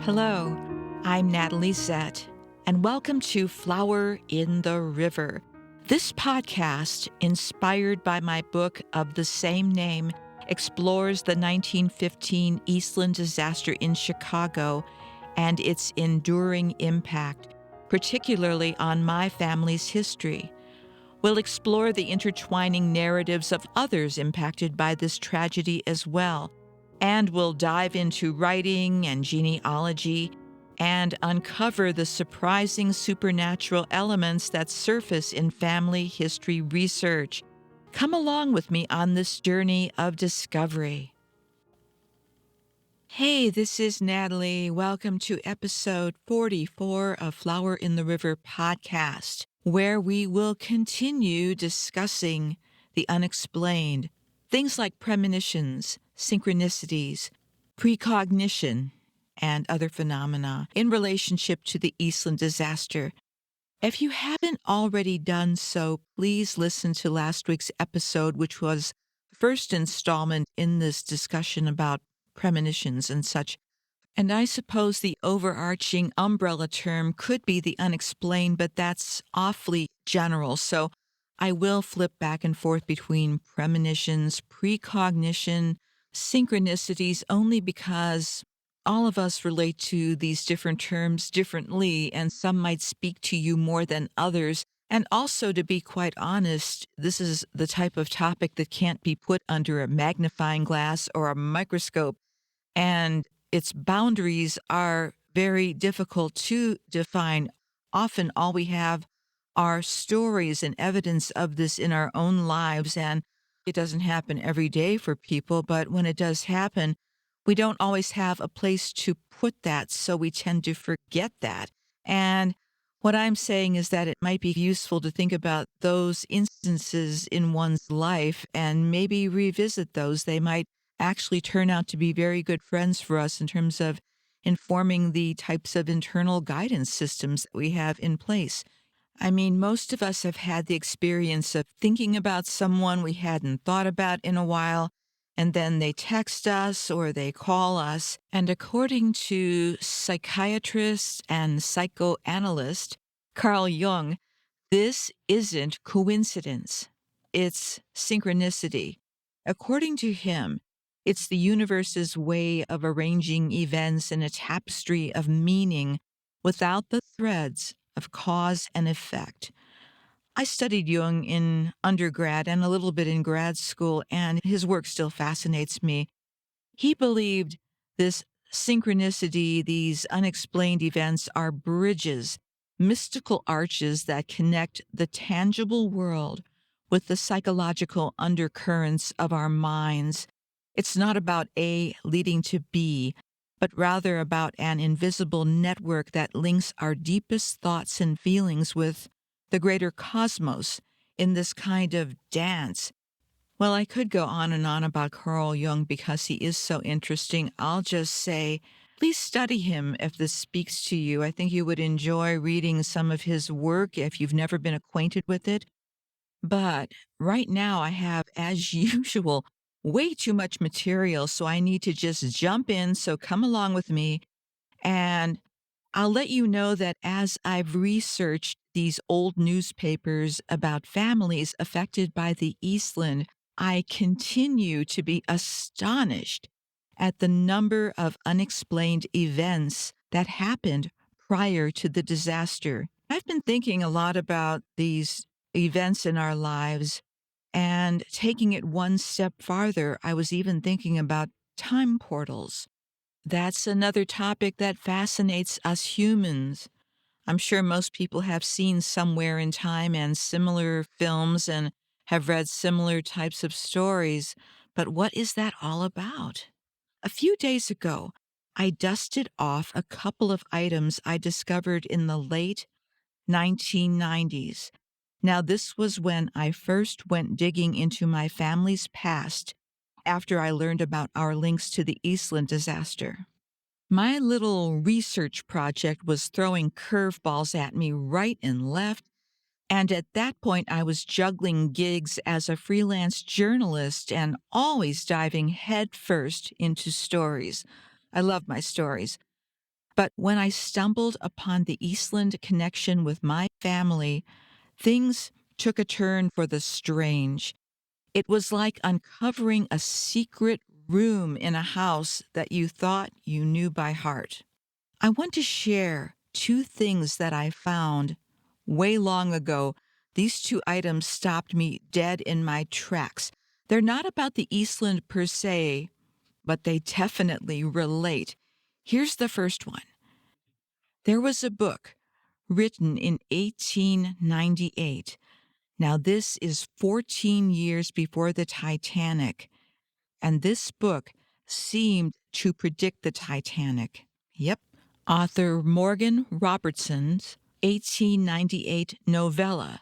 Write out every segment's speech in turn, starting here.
Hello, I'm Natalie Zett, and welcome to Flower in the River. This podcast, inspired by my book of the same name, explores the 1915 Eastland disaster in Chicago and its enduring impact, particularly on my family's history. We'll explore the intertwining narratives of others impacted by this tragedy as well, and we'll dive into writing and genealogy and uncover the surprising supernatural elements that surface in family history research. Come along with me on this journey of discovery. Hey, this is Natalie. Welcome to episode 44 of Flower in the River podcast, where we will continue discussing the unexplained, things like premonitions, synchronicities, precognition, and other phenomena in relationship to the Eastland disaster. If you haven't already done so, please listen to last week's episode, which was the first installment in this discussion about premonitions and such. And I suppose the overarching umbrella term could be the unexplained, but that's awfully general. So I will flip back and forth between premonitions, precognition, synchronicities, only because all of us relate to these different terms differently, and some might speak to you more than others. And also, to be quite honest, this is the type of topic that can't be put under a magnifying glass or a microscope, and its boundaries are very difficult to define. Often, all we have are stories and evidence of this in our own lives, and it doesn't happen every day for people, but when it does happen, we don't always have a place to put that, so we tend to forget that. And what I'm saying is that it might be useful to think about those instances in one's life and maybe revisit those. They might actually turn out to be very good friends for us in terms of informing the types of internal guidance systems that we have in place. I mean, most of us have had the experience of thinking about someone we hadn't thought about in a while, and then they text us or they call us. And according to psychiatrist and psychoanalyst Carl Jung, this isn't coincidence. It's synchronicity. According to him, it's the universe's way of arranging events in a tapestry of meaning without the threads of cause and effect. I studied Jung in undergrad and a little bit in grad school, and his work still fascinates me. He believed this synchronicity, these unexplained events, are bridges, mystical arches that connect the tangible world with the psychological undercurrents of our minds. It's not about A leading to B, but rather about an invisible network that links our deepest thoughts and feelings with the greater cosmos in this kind of dance. Well, I could go on and on about Carl Jung because he is so interesting. I'll just say, please study him if this speaks to you. I think you would enjoy reading some of his work if you've never been acquainted with it. But right now, I have, as usual, way too much material, so I need to just jump in. So come along with me, and I'll let you know that as I've researched these old newspapers about families affected by the Eastland, I continue to be astonished at the number of unexplained events that happened prior to the disaster. I've been thinking a lot about these events in our lives, and taking it one step farther, I was even thinking about time portals. That's another topic that fascinates us humans. I'm sure most people have seen Somewhere in Time and similar films and have read similar types of stories, but what is that all about? A few days ago, I dusted off a couple of items I discovered in the late 1990s. Now, this was when I first went digging into my family's past after I learned about our links to the Eastland disaster. My little research project was throwing curveballs at me right and left, and at that point I was juggling gigs as a freelance journalist and always diving headfirst into stories. I love my stories. But when I stumbled upon the Eastland connection with my family, things took a turn for the strange. It was like uncovering a secret room in a house that you thought you knew by heart. I want to share two things that I found way long ago. These two items stopped me dead in my tracks. They're not about the Eastland per se, but they definitely relate. Here's the first one. There was a book written in 1898. Now, this is 14 years before the Titanic, and this book seemed to predict the Titanic. Yep. Author Morgan Robertson's 1898 novella,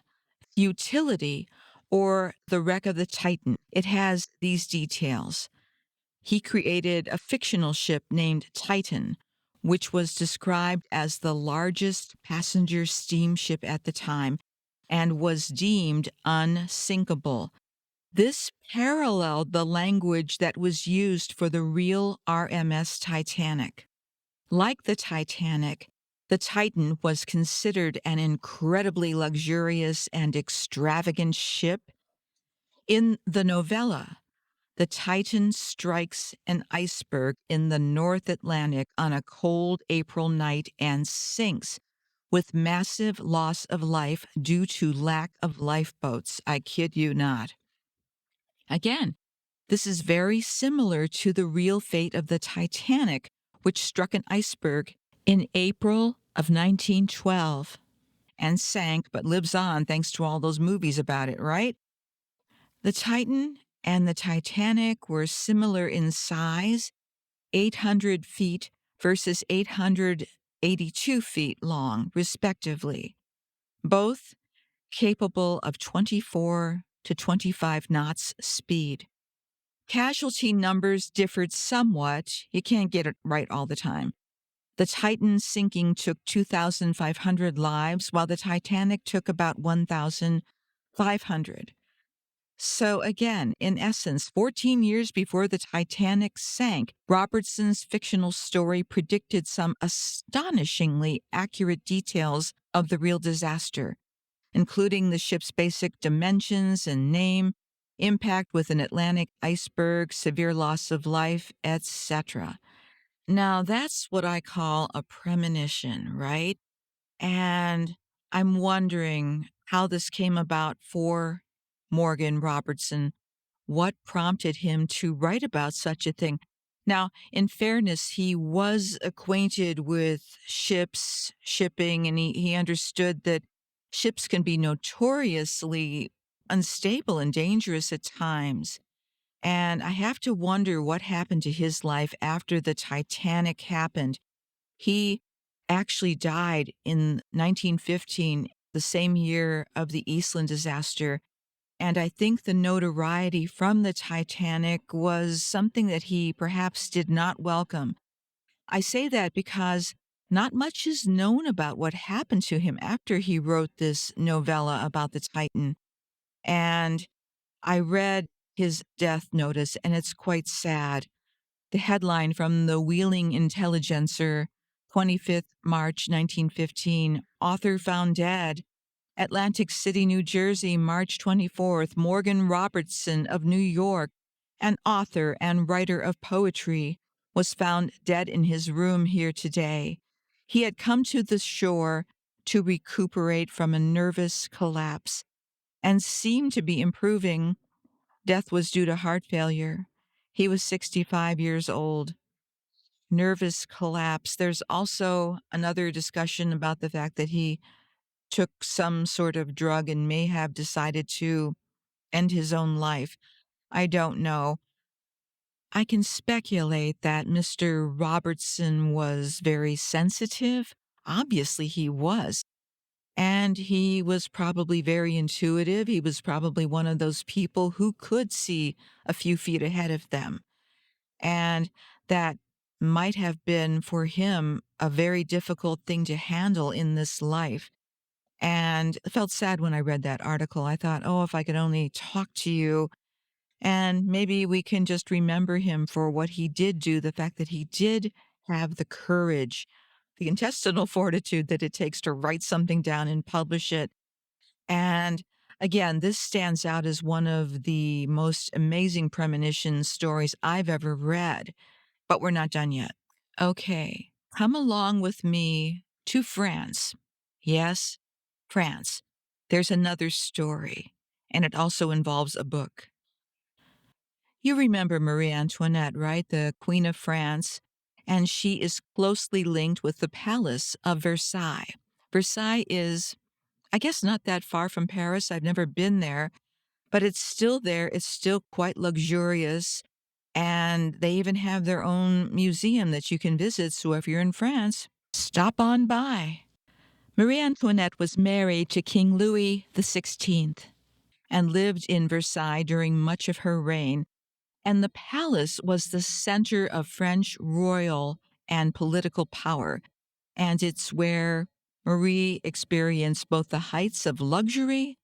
Futility, or The Wreck of the Titan. It has these details. He created a fictional ship named Titan, which was described as the largest passenger steamship at the time and was deemed unsinkable. This paralleled the language that was used for the real RMS Titanic. Like the Titanic, the Titan was considered an incredibly luxurious and extravagant ship. In the novella, the Titan strikes an iceberg in the North Atlantic on a cold April night and sinks, with massive loss of life due to lack of lifeboats. I kid you not. Again, this is very similar to the real fate of the Titanic, which struck an iceberg in April of 1912 and sank, but lives on thanks to all those movies about it, right? The Titan and the Titanic were similar in size, 800 feet versus 882 feet long, respectively, both capable of 24 to 25 knots speed. Casualty numbers differed somewhat. You can't get it right all the time. The Titan sinking took 2,500 lives, while the Titanic took about 1,500. So again, in essence, 14 years before the Titanic sank, Robertson's fictional story predicted some astonishingly accurate details of the real disaster, including the ship's basic dimensions and name, impact with an Atlantic iceberg, severe loss of life, etc. Now, that's what I call a premonition, right? And I'm wondering how this came about for Morgan Robertson. What prompted him to write about such a thing? Now, in fairness, he was acquainted with ships, shipping, and he understood that ships can be notoriously unstable and dangerous at times. And I have to wonder what happened to his life after the Titanic happened. He actually died in 1915, the same year of the Eastland disaster. And I think the notoriety from the Titanic was something that he perhaps did not welcome. I say that because not much is known about what happened to him after he wrote this novella about the Titan. And I read his death notice, and it's quite sad. The headline from the Wheeling Intelligencer, 25th March 1915, author found dead. Atlantic City, New Jersey, March 24th, Morgan Robertson of New York, an author and writer of poetry, was found dead in his room here today. He had come to the shore to recuperate from a nervous collapse and seemed to be improving. Death was due to heart failure. He was 65 years old. Nervous collapse. There's also another discussion about the fact that he took some sort of drug and may have decided to end his own life. I don't know. I can speculate that Mr. Robertson was very sensitive. Obviously, he was. And he was probably very intuitive. He was probably one of those people who could see a few feet ahead of them. And that might have been for him a very difficult thing to handle in this life. And I felt sad when I read that article. I thought, oh, if I could only talk to you and maybe we can just remember him for what he did do, the fact that he did have the courage the intestinal fortitude that it takes to write something down and publish it. And again, this stands out as one of the most amazing premonition stories I've ever read. But we're not done yet. Okay, come along with me to France. Yes, France. There's another story, and it also involves a book. You remember Marie Antoinette, right? The Queen of France. And she is closely linked with the Palace of Versailles. Versailles is, I guess, not that far from Paris. I've never been there, but it's still there. It's still quite luxurious. And they even have their own museum that you can visit. So if you're in France, stop on by. Marie Antoinette was married to King Louis XVI and lived in Versailles during much of her reign. And the palace was the center of French royal and political power. And it's where Marie experienced both the heights of luxury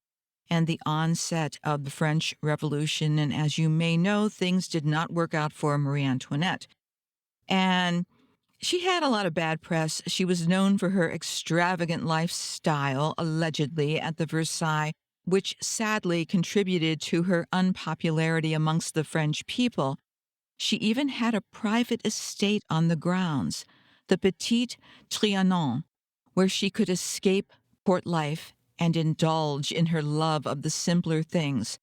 and the onset of the French Revolution. And as you may know, things did not work out for Marie Antoinette. And she had a lot of bad press. She was known for her extravagant lifestyle, allegedly, at the Versailles, which sadly contributed to her unpopularity amongst the French people. She even had a private estate on the grounds, the Petit Trianon, where she could escape court life and indulge in her love of the simpler things.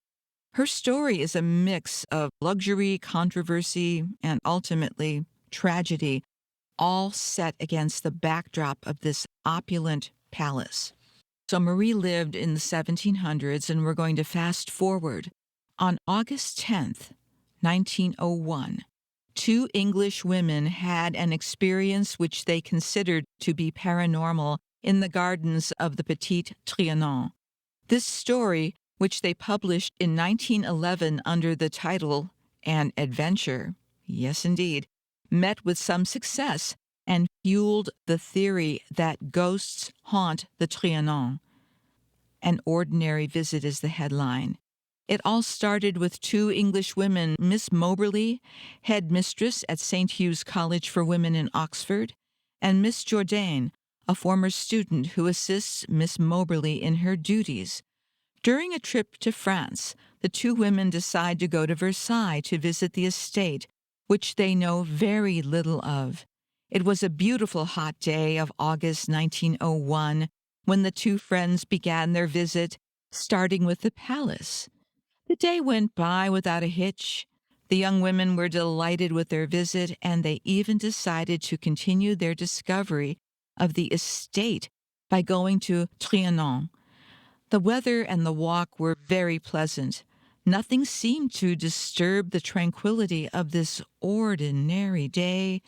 Her story is a mix of luxury, controversy, and ultimately tragedy, all set against the backdrop of this opulent palace. So Marie lived in the 1700s, and we're going to fast forward. On August 10th, 1901, two English women had an experience which they considered to be paranormal in the gardens of the Petit Trianon. This story, which they published in 1911 under the title An Adventure, yes indeed, met with some success and fueled the theory that ghosts haunt the Trianon. An ordinary visit is the headline. It all started with two English women, Miss Moberly, head mistress at St. Hugh's College for Women in Oxford, and Miss Jourdain, a former student who assists Miss Moberly in her duties. During a trip to France, the two women decide to go to Versailles to visit the estate, which they know very little of. It was a beautiful hot day of August 1901 when the two friends began their visit, starting with the palace. The day went by without a hitch. The young women were delighted with their visit, and they even decided to continue their discovery of the estate by going to Trianon. The weather and the walk were very pleasant. Nothing seemed to disturb the tranquility of this ordinary day.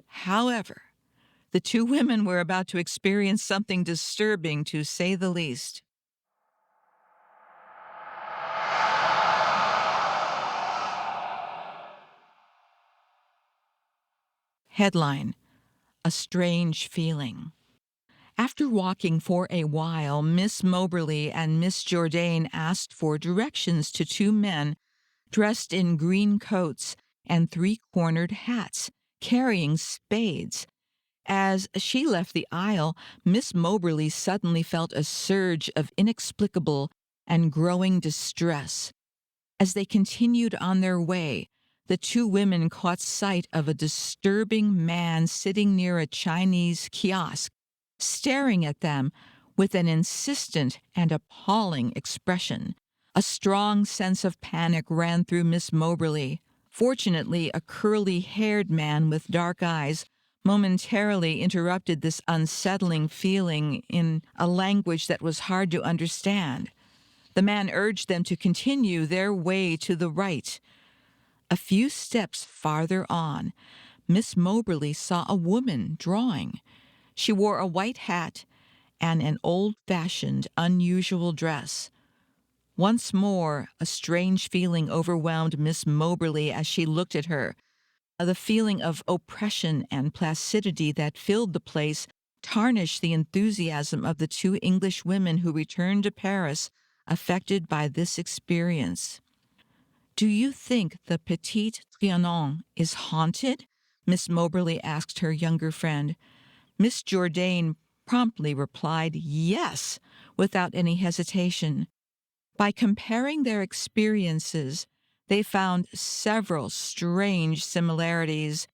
However, the two women were about to experience something disturbing, to say the least. Headline: A Strange Feeling. After walking for a while, Miss Moberly and Miss Jourdain asked for directions to two men dressed in green coats and three-cornered hats, carrying spades. As she left the aisle, Miss Moberly suddenly felt a surge of inexplicable and growing distress. As they continued on their way, the two women caught sight of a disturbing man sitting near a Chinese kiosk, staring at them with an insistent and appalling expression. A strong sense of panic ran through Miss Moberly. Fortunately, a curly-haired man with dark eyes momentarily interrupted this unsettling feeling in a language that was hard to understand. The man urged them to continue their way to the right. A few steps farther on, Miss Moberly saw a woman drawing. She wore a white hat and an old-fashioned, unusual dress. Once more, a strange feeling overwhelmed Miss Moberly as she looked at her. The feeling of oppression and placidity that filled the place tarnished the enthusiasm of the two English women who returned to Paris affected by this experience. "Do you think the Petit Trianon is haunted?" Miss Moberly asked her younger friend. Miss Jourdain promptly replied yes, without any hesitation. By comparing their experiences, they found several strange similarities.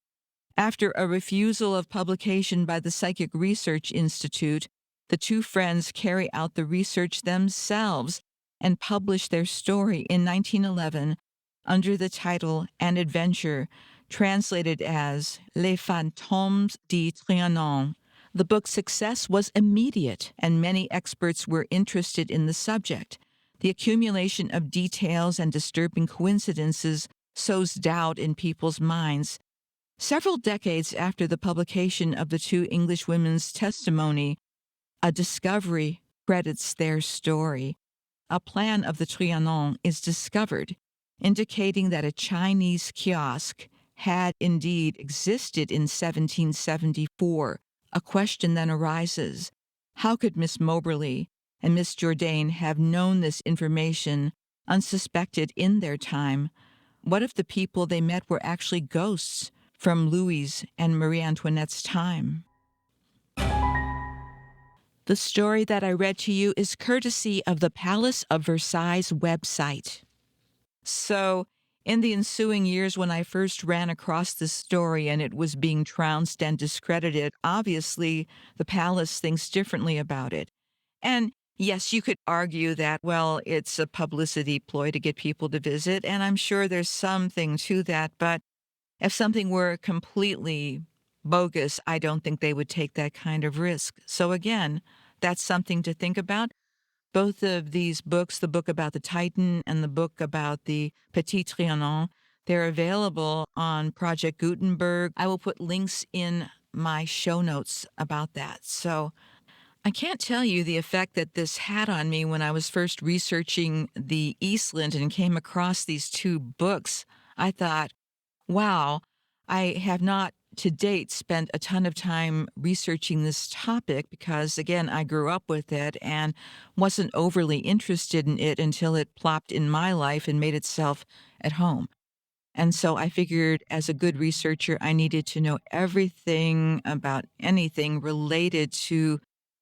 After a refusal of publication by the Psychic Research Institute, the two friends carry out the research themselves and publish their story in 1911 under the title An Adventure, translated as Les Fantômes de Trianon. The book's success was immediate, and many experts were interested in the subject. The accumulation of details and disturbing coincidences sows doubt in people's minds. Several decades after the publication of the two English women's testimony, a discovery credits their story. A plan of the Trianon is discovered, indicating that a Chinese kiosk had indeed existed in 1774. A question then arises: how could Miss Moberly and Miss Jourdain have known this information unsuspected in their time? What if the people they met were actually ghosts from Louis and Marie Antoinette's time? The story that I read to you is courtesy of the Palace of Versailles website. So, in the ensuing years, when I first ran across this story and it was being trounced and discredited, obviously the palace thinks differently about it. And yes, you could argue that, well, it's a publicity ploy to get people to visit, and I'm sure there's something to that, but if something were completely bogus, I don't think they would take that kind of risk. So again, that's something to think about. Both of these books, the book about the Titan and the book about the Petit Trianon, they're available on Project Gutenberg. I will put links in my show notes about that. So I can't tell you the effect that this had on me when I was first researching the Eastland and came across these two books. I thought, wow, I have not to date spent a ton of time researching this topic because, again, I grew up with it and wasn't overly interested in it until it plopped in my life and made itself at home. And so I figured as a good researcher, I needed to know everything about anything related to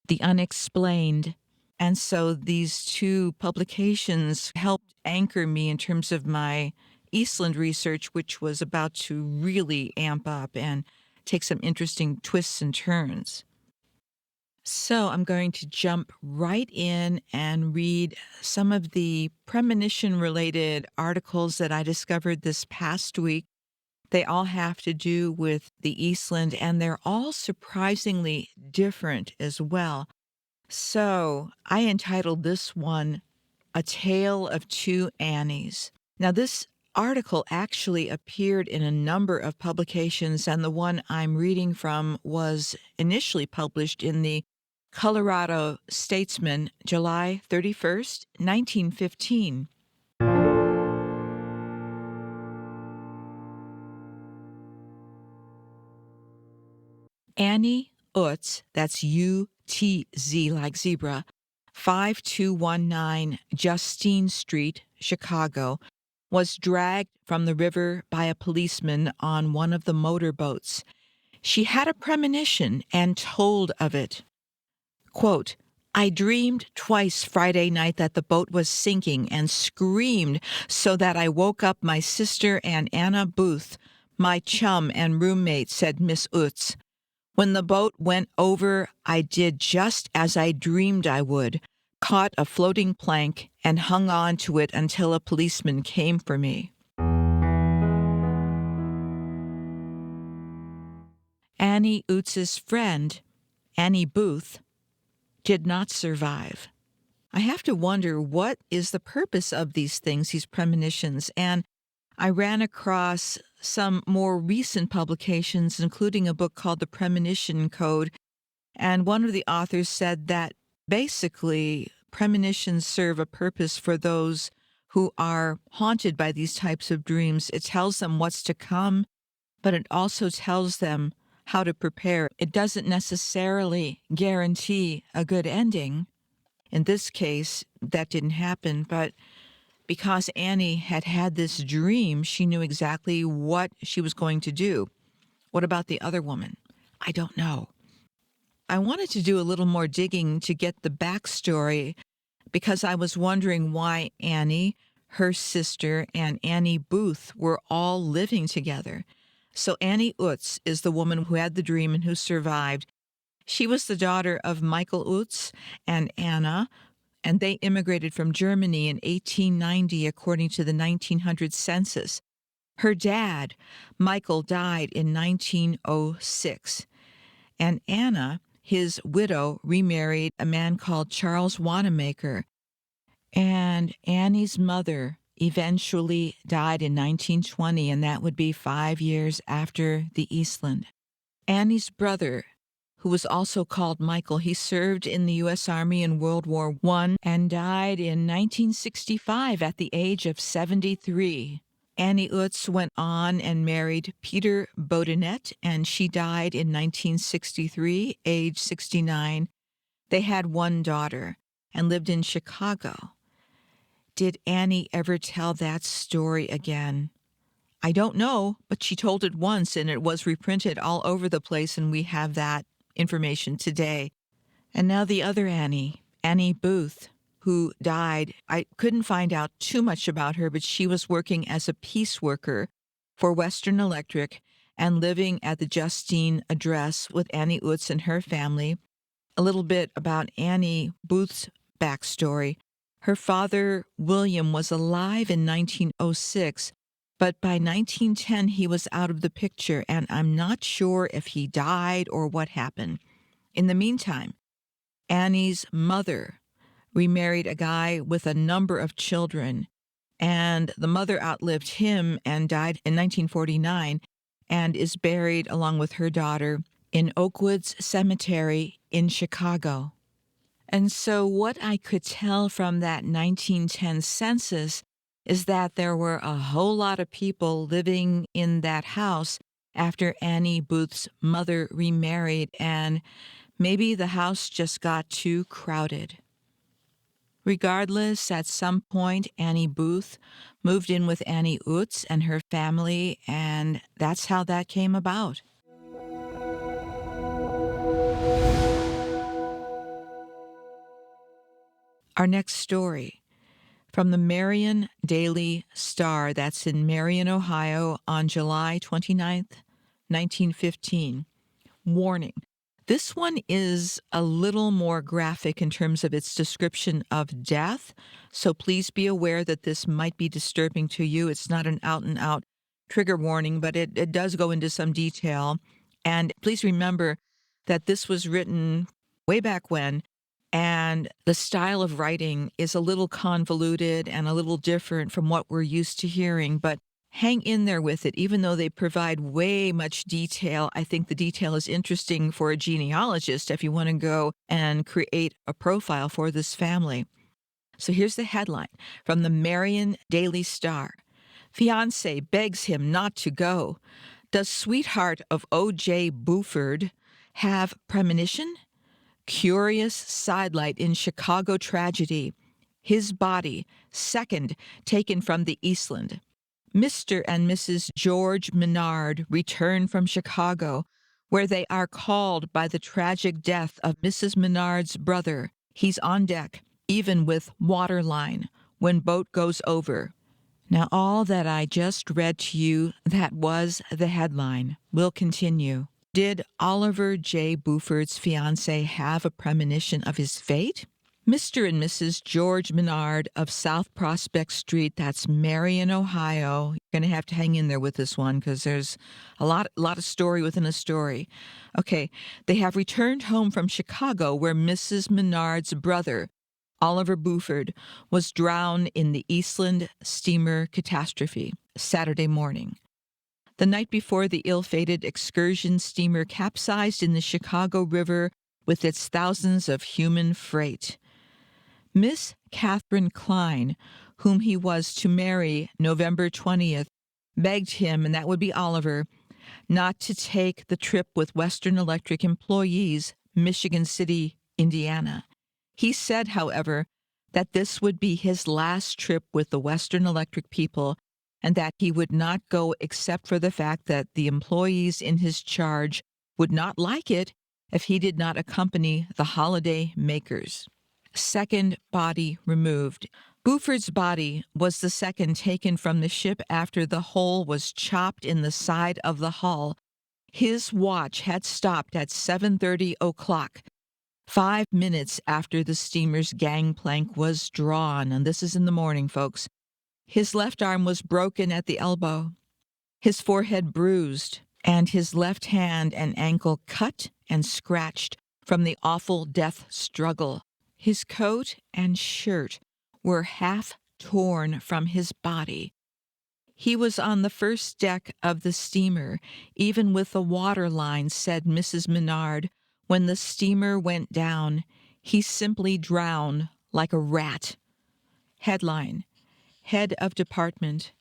the unexplained. And so these two publications helped anchor me in terms of my Eastland research, which was about to really amp up and take some interesting twists and turns. So I'm going to jump right in and read some of the premonition-related articles that I discovered this past week. They all have to do with the Eastland, and they're all surprisingly different as well. So I entitled this one, A Tale of Two Annies. Now, this article actually appeared in a number of publications, and the one I'm reading from was initially published in the Colorado Statesman, July 31st, 1915. Annie Utz, that's U-T-Z like zebra, 5219 Justine Street, Chicago, was dragged from the river by a policeman on one of the motorboats. She had a premonition and told of it. Quote, I dreamed twice Friday night that the boat was sinking and screamed so that I woke up my sister and Anna Booth, my chum and roommate, said Miss Utz. When the boat went over, I did just as I dreamed I would, caught a floating plank and hung on to it until a policeman came for me. Annie Utz's friend, Annie Booth, did not survive. I have to wonder, what is the purpose of these things, these premonitions? And I ran across some more recent publications, including a book called The Premonition Code. And one of the authors said that basically premonitions serve a purpose for those who are haunted by these types of dreams. It tells them what's to come, but it also tells them how to prepare. It doesn't necessarily guarantee a good ending. In this case, that didn't happen, but because Annie had had this dream, she knew exactly what she was going to do. What about the other woman? I don't know. I wanted to do a little more digging to get the backstory because I was wondering why Annie, her sister, and Annie Booth were all living together. So Annie Utz is the woman who had the dream and who survived. She was the daughter of Michael Utz and Anna, and they immigrated from Germany in 1890 according to the 1900 census. Her dad, Michael, died in 1906, and Anna, his widow, remarried a man called Charles Wanamaker, and Annie's mother eventually died in 1920, and that would be 5 years after the Eastland. Annie's brother, who was also called Michael, he served in the U.S. Army in World War I and died in 1965 at the age of 73. Annie Utz went on and married Peter Bodinet, and she died in 1963, age 69. They had one daughter and lived in Chicago. Did Annie ever tell that story again? I don't know, but she told it once and it was reprinted all over the place, and we have that information today. And now the other Annie, Annie Booth, who died. I couldn't find out too much about her, but she was working as a piece worker for Western Electric and living at the Justine address with Annie Utz and her family. A little bit about Annie Booth's backstory. Her father, William, was alive in 1906, but by 1910 he was out of the picture, and I'm not sure if he died or what happened. In the meantime, Annie's mother remarried a guy with a number of children, and the mother outlived him and died in 1949 and is buried along with her daughter in Oakwoods Cemetery in Chicago. And so what I could tell from that 1910 census is that there were a whole lot of people living in that house after Annie Booth's mother remarried, and maybe the house just got too crowded. Regardless, at some point, Annie Booth moved in with Annie Utz and her family, and that's how that came about. Our next story from the Marion Daily Star, that's in Marion, Ohio, on July 29th, 1915. Warning. This one is a little more graphic in terms of its description of death, so please be aware that this might be disturbing to you. It's not an out-and-out trigger warning, but it does go into some detail. And please remember that this was written way back when, and the style of writing is a little convoluted and a little different from what we're used to hearing, but hang in there with it. Even though they provide way much detail, I think the detail is interesting for a genealogist if you want to go and create a profile for this family. So here's the headline from the Marion Daily Star. Fiancé begs him not to go. Does sweetheart of O.J. Buford have premonition? Curious sidelight in Chicago tragedy. His body, second, taken from the Eastland. Mr. and Mrs. George Menard return from Chicago, where they are called by the tragic death of Mrs. Menard's brother. He's on deck, even with waterline, when boat goes over. Now, all that I just read to you, that was the headline. We'll continue. Did Oliver J. Buford's fiancée have a premonition of his fate? Mr. and Mrs. George Menard of South Prospect Street, that's Marion, Ohio. You're going to have to hang in there with this one because there's a lot of story within a story. Okay, they have returned home from Chicago where Mrs. Menard's brother, Oliver Buford, was drowned in the Eastland steamer catastrophe Saturday morning. The night before, the ill-fated excursion steamer capsized in the Chicago River with its thousands of human freight. Miss Catherine Klein, whom he was to marry November 20th, begged him, and that would be Oliver, not to take the trip with Western Electric employees, Michigan City, Indiana. He said, however, that this would be his last trip with the Western Electric people, and that he would not go except for the fact that the employees in his charge would not like it if he did not accompany the holiday makers. Second body removed. Buford's body was the second taken from the ship after the hole was chopped in the side of the hull. His watch had stopped at 7:30 o'clock, 5 minutes after the steamer's gangplank was drawn, and this is in the morning, folks. His left arm was broken at the elbow, his forehead bruised, and his left hand and ankle cut and scratched from the awful death struggle. His coat and shirt were half torn from his body. He was on the first deck of the steamer, even with the water line, said Mrs. Menard. When the steamer went down, he simply drowned like a rat. Headline: Head of Department.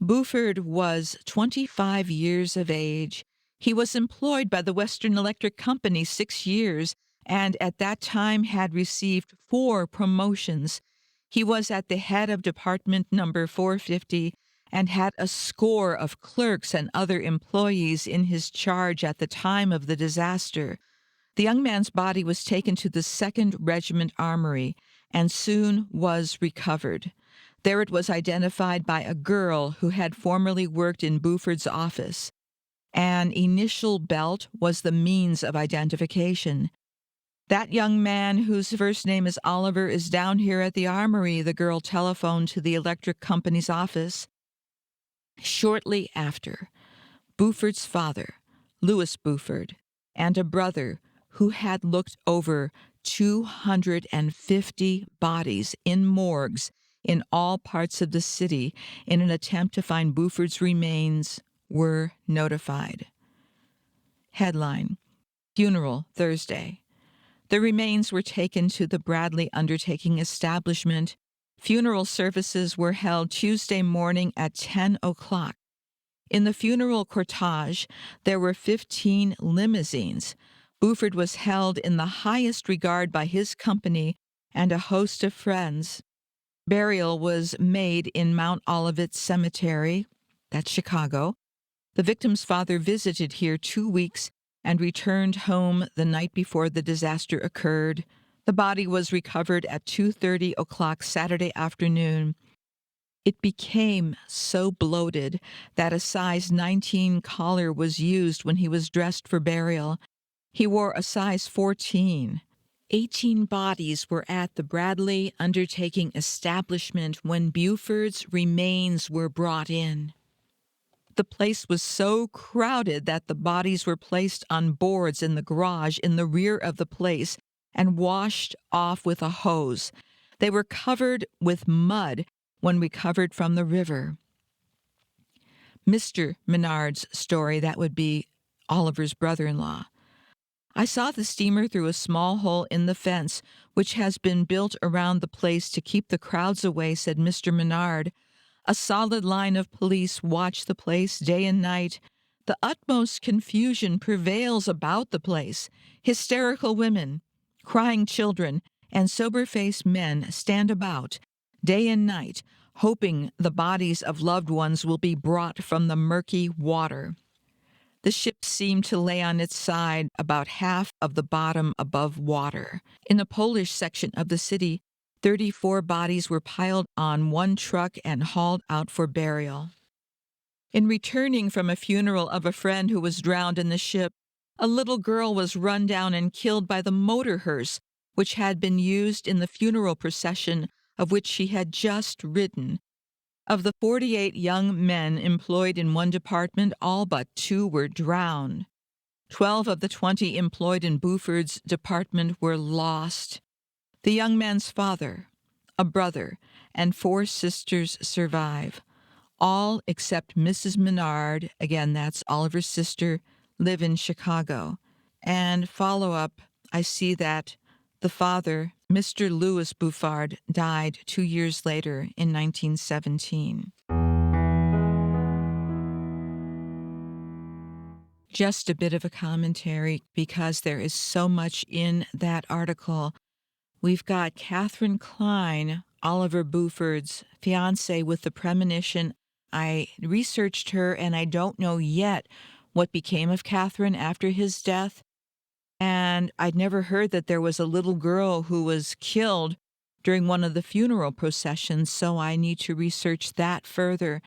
Buford was 25 years of age. He was employed by the Western Electric Company 6 years, and at that time had received 4 promotions. He was at the head of Department number 450 and had a score of clerks and other employees in his charge at the time of the disaster. The young man's body was taken to the 2nd Regiment Armory and soon was recovered. There it was identified by a girl who had formerly worked in Buford's office. An initial belt was the means of identification. That young man, whose first name is Oliver, is down here at the armory, the girl telephoned to the electric company's office. Shortly after, Buford's father, Louis Buford, and a brother who had looked over 250 bodies in morgues in all parts of the city in an attempt to find Buford's remains were notified. Headline: Funeral Thursday. The remains were taken to the Bradley Undertaking establishment. Funeral services were held Tuesday morning at 10 o'clock. In the funeral cortege, there were 15 limousines. Buford was held in the highest regard by his company and a host of friends. Burial was made in Mount Olivet Cemetery, that's Chicago. The victim's father visited here 2 weeks and returned home the night before the disaster occurred. The body was recovered at 2:30 o'clock Saturday afternoon. It became so bloated that a size 19 collar was used when he was dressed for burial. He wore a size 14. 18 bodies were at the Bradley Undertaking establishment when Buford's remains were brought in. The place was so crowded that the bodies were placed on boards in the garage in the rear of the place and washed off with a hose. They were covered with mud when recovered from the river. Mr. Menard's story, that would be Oliver's brother-in-law. I saw the steamer through a small hole in the fence, which has been built around the place to keep the crowds away, said Mr. Menard. A solid line of police watch the place day and night. The utmost confusion prevails about the place. Hysterical women, crying children, and sober-faced men stand about day and night, hoping the bodies of loved ones will be brought from the murky water. The ship seemed to lay on its side about half of the bottom above water. In the Polish section of the city, 34 bodies were piled on one truck and hauled out for burial. In returning from a funeral of a friend who was drowned in the ship, a little girl was run down and killed by the motor hearse, which had been used in the funeral procession of which she had just ridden. Of the 48 young men employed in one department, all but 2 were drowned. 12 of the 20 employed in Buford's department were lost. The young man's father, a brother, and 4 sisters survive. All except Mrs. Menard, again that's Oliver's sister, live in Chicago. And follow-up, I see that the father, Mr. Louis Buford, died 2 years later in 1917. Just a bit of a commentary because there is so much in that article. We've got Catherine Klein, Oliver Buford's fiancée with the Premonition. I researched her and I don't know yet what became of Catherine after his death. And I'd never heard that there was a little girl who was killed during one of the funeral processions, so I need to research that further.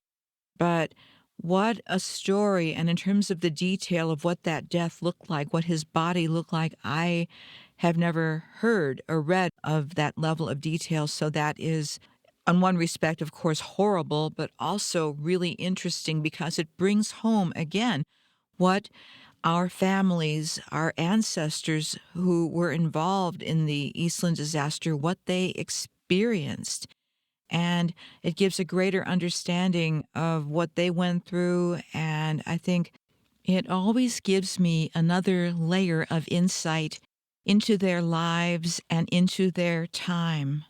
But what a story. And in terms of the detail of what that death looked like, what his body looked like, I have never heard or read of that level of detail. So that is, in one respect, of course, horrible, but also really interesting because it brings home again what our families, our ancestors who were involved in the Eastland disaster, what they experienced. And it gives a greater understanding of what they went through. And I think it always gives me another layer of insight into their lives and into their time.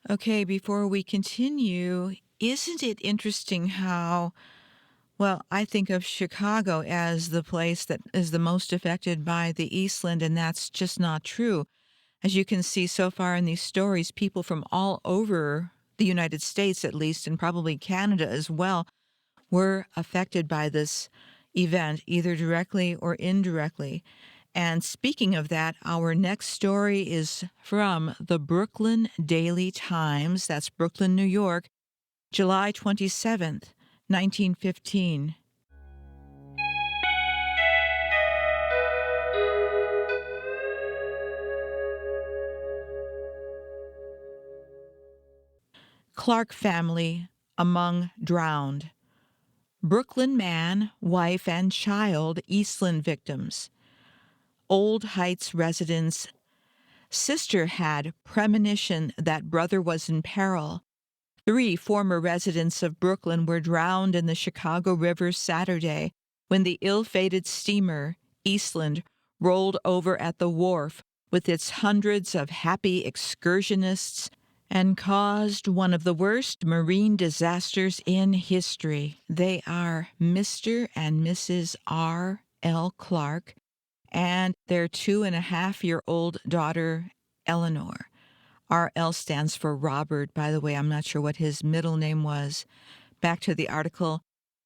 Okay, before we continue, isn't it interesting how, well, I think of Chicago as the place that is the most affected by the Eastland, and that's just not true. As you can see so far in these stories, people from all over the United States, at least, and probably Canada as well, were affected by this event, either directly or indirectly. And speaking of that, our next story is from the Brooklyn Daily Times. That's Brooklyn, New York, July 27th, 1915. Clark family among drowned. Brooklyn man, wife, and child Eastland victims. Old Heights residents. Sister had premonition that brother was in peril. 3 former residents of Brooklyn were drowned in the Chicago River Saturday when the ill-fated steamer, Eastland, rolled over at the wharf with its hundreds of happy excursionists and caused one of the worst marine disasters in history. They are Mr. and Mrs. R. L. Clark and their 2.5-year-old daughter, Eleanor. RL stands for Robert, by the way. I'm not sure what his middle name was. Back to the article.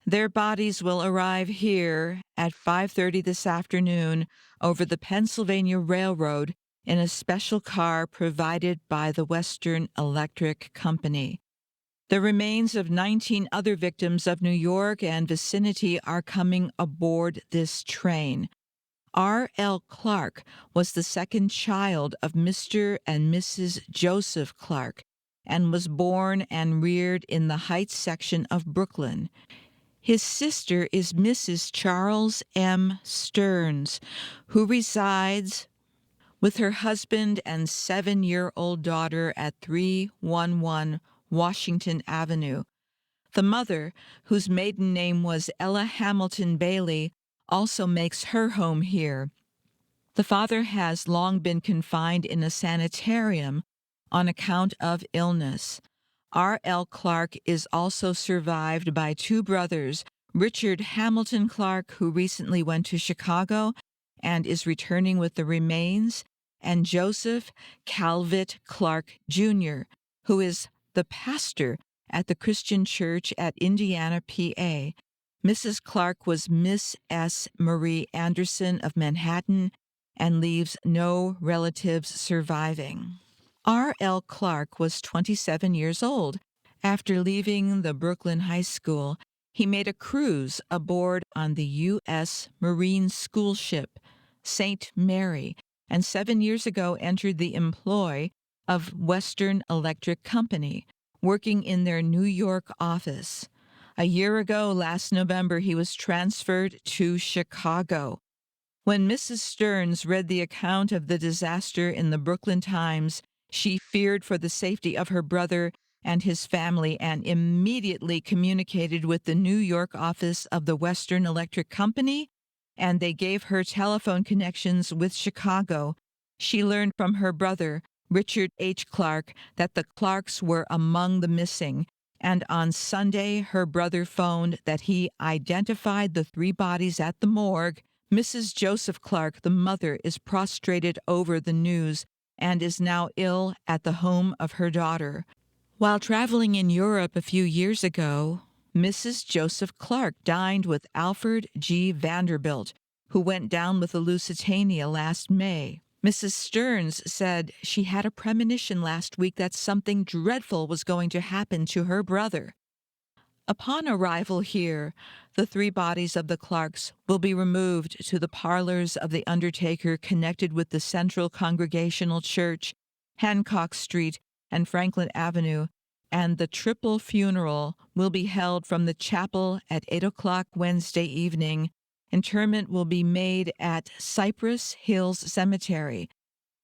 Their bodies will arrive here at 5:30 this afternoon over the Pennsylvania Railroad in a special car provided by the Western Electric Company. The remains of 19 other victims of New York and vicinity are coming aboard this train. R. L. Clark was the second child of Mr. and Mrs. Joseph Clark and was born and reared in the Heights section of Brooklyn. His sister is Mrs. Charles M. Stearns, who resides with her husband and 7-year-old daughter at 311 Washington Avenue. The mother, whose maiden name was Ella Hamilton Bailey, also makes her home here. The father has long been confined in a sanitarium on account of illness. R. L. Clark is also survived by 2 brothers, Richard Hamilton Clark, who recently went to Chicago and is returning with the remains, and Joseph Calvert Clark Jr., who is the pastor at the Christian Church at Indiana, PA. Mrs. Clark was Miss S. Marie Anderson of Manhattan and leaves no relatives surviving. R. L. Clark was 27 years old. After leaving the Brooklyn High School, he made a cruise aboard on the U.S. Marine school ship, St. Mary, and 7 years ago entered the employ of Western Electric Company, working in their New York office. A year ago, last November, he was transferred to Chicago. When Mrs. Stearns read the account of the disaster in the Brooklyn Times, she feared for the safety of her brother and his family and immediately communicated with the New York office of the Western Electric Company, and they gave her telephone connections with Chicago. She learned from her brother, Richard H. Clark, that the Clarks were among the missing, and on Sunday her brother phoned that he identified the 3 bodies at the morgue. Mrs. Joseph Clark, the mother, is prostrated over the news and is now ill at the home of her daughter. While traveling in Europe a few years ago, Mrs. Joseph Clark dined with Alfred G. Vanderbilt, who went down with the Lusitania last May. Mrs. Stearns said she had a premonition last week that something dreadful was going to happen to her brother. Upon arrival here, the 3 bodies of the Clarks will be removed to the parlors of the undertaker connected with the Central Congregational Church, Hancock Street, and Franklin Avenue, and the triple funeral will be held from the chapel at 8 o'clock Wednesday evening. Interment will be made at Cypress Hills Cemetery.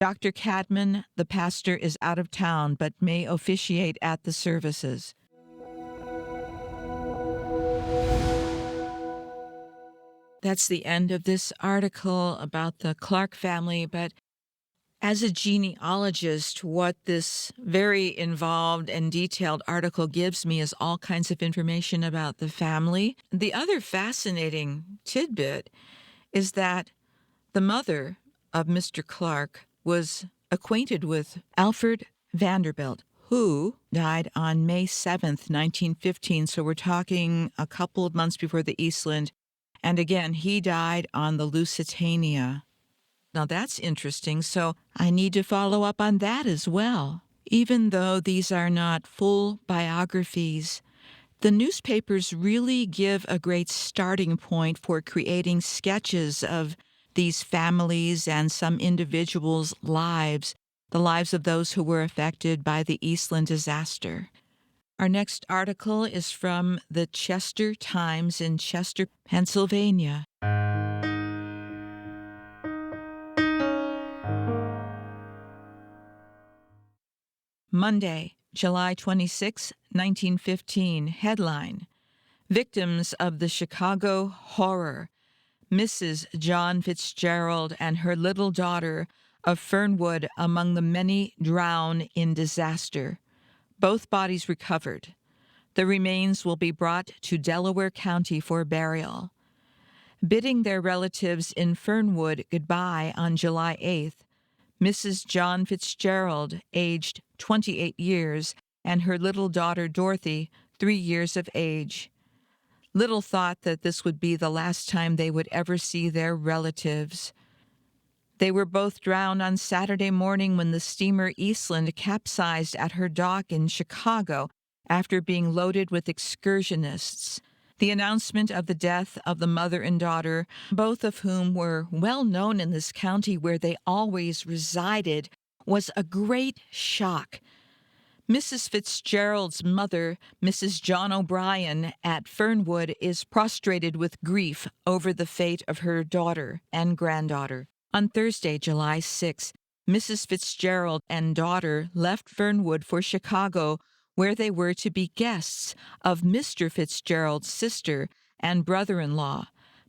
Dr. Cadman, the pastor, is out of town but may officiate at the services. That's the end of this article about the Clark family, but as a genealogist, what this very involved and detailed article gives me is all kinds of information about the family. The other fascinating tidbit is that the mother of Mr. Clark was acquainted with Alfred Vanderbilt, who died on May 7th, 1915. So we're talking a couple of months before the Eastland. And again, he died on the Lusitania. Now that's interesting, so I need to follow up on that as well. Even though these are not full biographies, the newspapers really give a great starting point for creating sketches of these families and some individuals' lives, the lives of those who were affected by the Eastland disaster. Our next article is from the Chester Times in Chester, Pennsylvania. Monday, July 26, 1915. Headline: Victims of the Chicago Horror. Mrs. John Fitzgerald and her little daughter of Fernwood among the many drowned in disaster. Both bodies recovered. The remains will be brought to Delaware County for burial. Bidding their relatives in Fernwood goodbye on July 8th, Mrs. John Fitzgerald, aged 28 years, and her little daughter Dorothy, 3 years of age. Little thought that this would be the last time they would ever see their relatives. They were both drowned on Saturday morning when the steamer Eastland capsized at her dock in Chicago after being loaded with excursionists. The announcement of the death of the mother and daughter, both of whom were well known in this county where they always resided, was a great shock. Mrs. Fitzgerald's mother, Mrs. John O'Brien at Fernwood, is prostrated with grief over the fate of her daughter and granddaughter. On Thursday, July 6, Mrs. Fitzgerald and daughter left Fernwood for Chicago, where they were to be guests of Mr. Fitzgerald's sister and brother-in-law,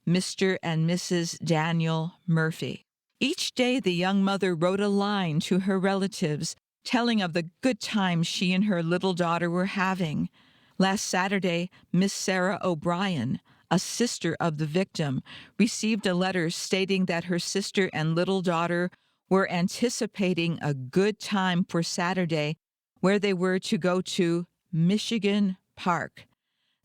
Mr. and Mrs. Daniel Murphy. Each day the young mother wrote a line to her relatives, telling of the good times she and her little daughter were having. Last Saturday, Miss Sarah O'Brien, a sister of the victim, received a letter stating that her sister and little daughter were anticipating a good time for Saturday, where they were to go to Michigan Park.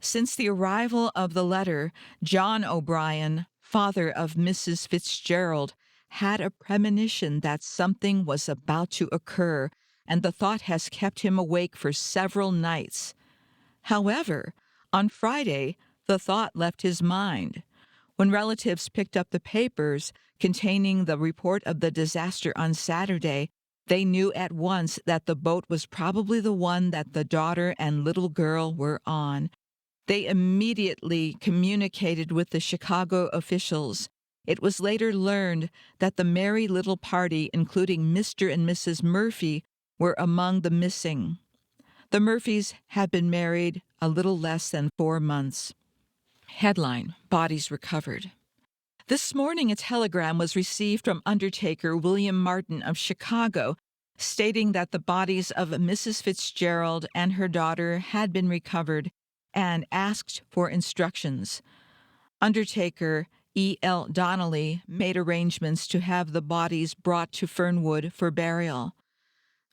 Since the arrival of the letter, John O'Brien, father of Mrs. Fitzgerald, had a premonition that something was about to occur, and the thought has kept him awake for several nights. However, on Friday, the thought left his mind. When relatives picked up the papers containing the report of the disaster on Saturday, they knew at once that the boat was probably the one that the daughter and little girl were on. They immediately communicated with the Chicago officials. It was later learned that the merry little party, including Mr. and Mrs. Murphy, were among the missing. The Murphys had been married a little less than 4 months. Headline: Bodies recovered. This morning, a telegram was received from undertaker William Martin of Chicago, stating that the bodies of Mrs. Fitzgerald and her daughter had been recovered, and asked for instructions. Undertaker E.L. Donnelly made arrangements to have the bodies brought to Fernwood for burial.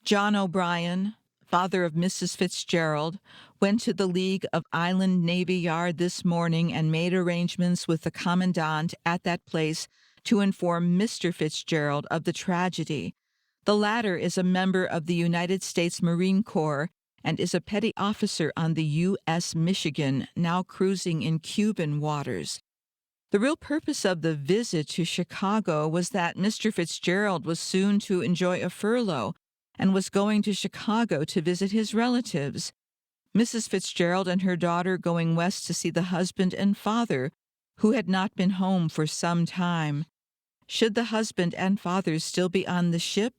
John O'Brien, father of Mrs. Fitzgerald, went to the League of Island Navy Yard this morning and made arrangements with the commandant at that place to inform Mr. Fitzgerald of the tragedy. The latter is a member of the United States Marine Corps and is a petty officer on the U.S. Michigan, now cruising in Cuban waters. The real purpose of the visit to Chicago was that Mr. Fitzgerald was soon to enjoy a furlough and was going to Chicago to visit his relatives. Mrs. Fitzgerald and her daughter going west to see the husband and father, who had not been home for some time. Should the husband and father still be on the ship,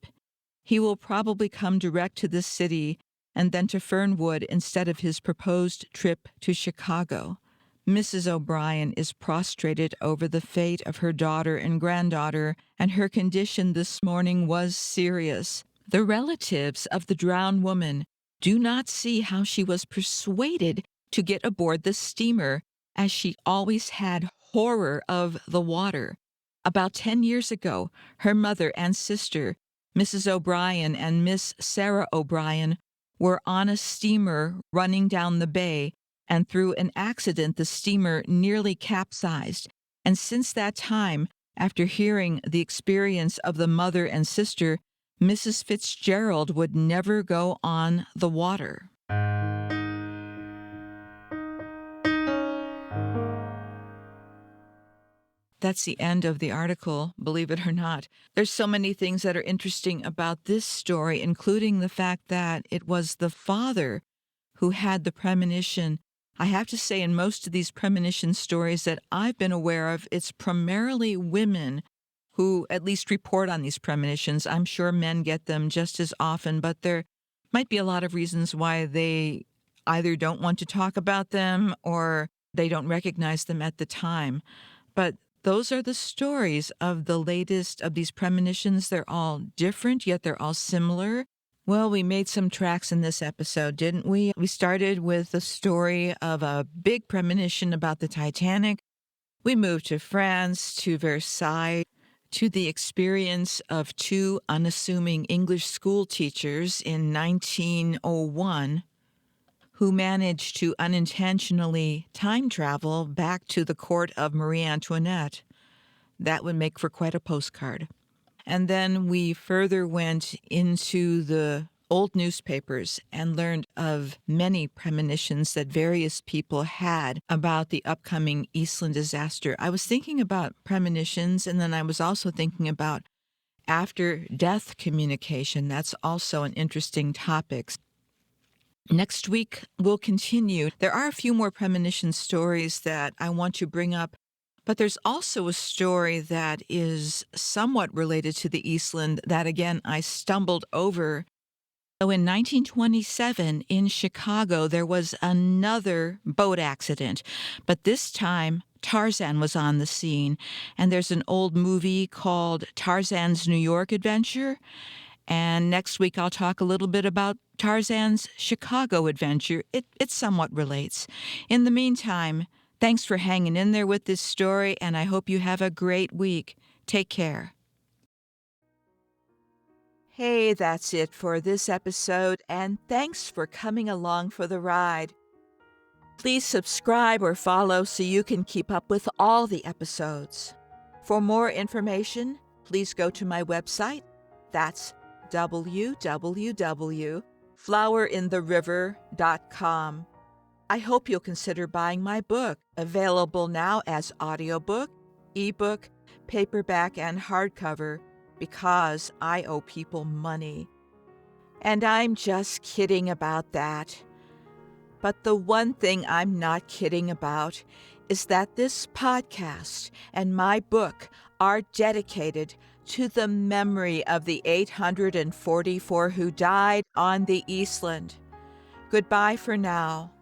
he will probably come direct to this city and then to Fernwood instead of his proposed trip to Chicago. Mrs. O'Brien is prostrated over the fate of her daughter and granddaughter, and her condition this morning was serious. The relatives of the drowned woman do not see how she was persuaded to get aboard the steamer, as she always had horror of the water. About 10 years ago, her mother and sister, Mrs. O'Brien and Miss Sarah O'Brien, were on a steamer running down the bay, and through an accident the steamer nearly capsized. And since that time, after hearing the experience of the mother and sister, Mrs. Fitzgerald would never go on the water. That's the end of the article, believe it or not. There's so many things that are interesting about this story, including the fact that it was the father who had the premonition. I have to say, in most of these premonition stories that I've been aware of, it's primarily women who at least report on these premonitions. I'm sure men get them just as often, but there might be a lot of reasons why they either don't want to talk about them or they don't recognize them at the time. But those are the stories of the latest of these premonitions. They're all different, yet they're all similar. Well, we made some tracks in this episode, didn't we? We started with the story of a big premonition about the Titanic. We moved to France, to Versailles, to the experience of two unassuming English school teachers in 1901 who managed to unintentionally time travel back to the court of Marie Antoinette. That would make for quite a postcard. And then we further went into the old newspapers and learned of many premonitions that various people had about the upcoming Eastland disaster. I was thinking about premonitions, and then I was also thinking about after-death communication. That's also an interesting topic. Next week, we'll continue. There are a few more premonition stories that I want to bring up, but there's also a story that is somewhat related to the Eastland that, again, I stumbled over. So in 1927 in Chicago, there was another boat accident, but this time Tarzan was on the scene, and there's an old movie called Tarzan's New York Adventure, and next week I'll talk a little bit about Tarzan's Chicago adventure. It somewhat relates. In the meantime, thanks for hanging in there with this story, and I hope you have a great week. Take care. Hey, that's it for this episode, and thanks for coming along for the ride. Please subscribe or follow so you can keep up with all the episodes. For more information, please go to my website. That's www.flowerintheriver.com. I hope you'll consider buying my book, available now as audiobook, ebook, paperback, and hardcover, because I owe people money. And I'm just kidding about that. But the one thing I'm not kidding about is that this podcast and my book are dedicated to the memory of the 844 who died on the Eastland. Goodbye for now.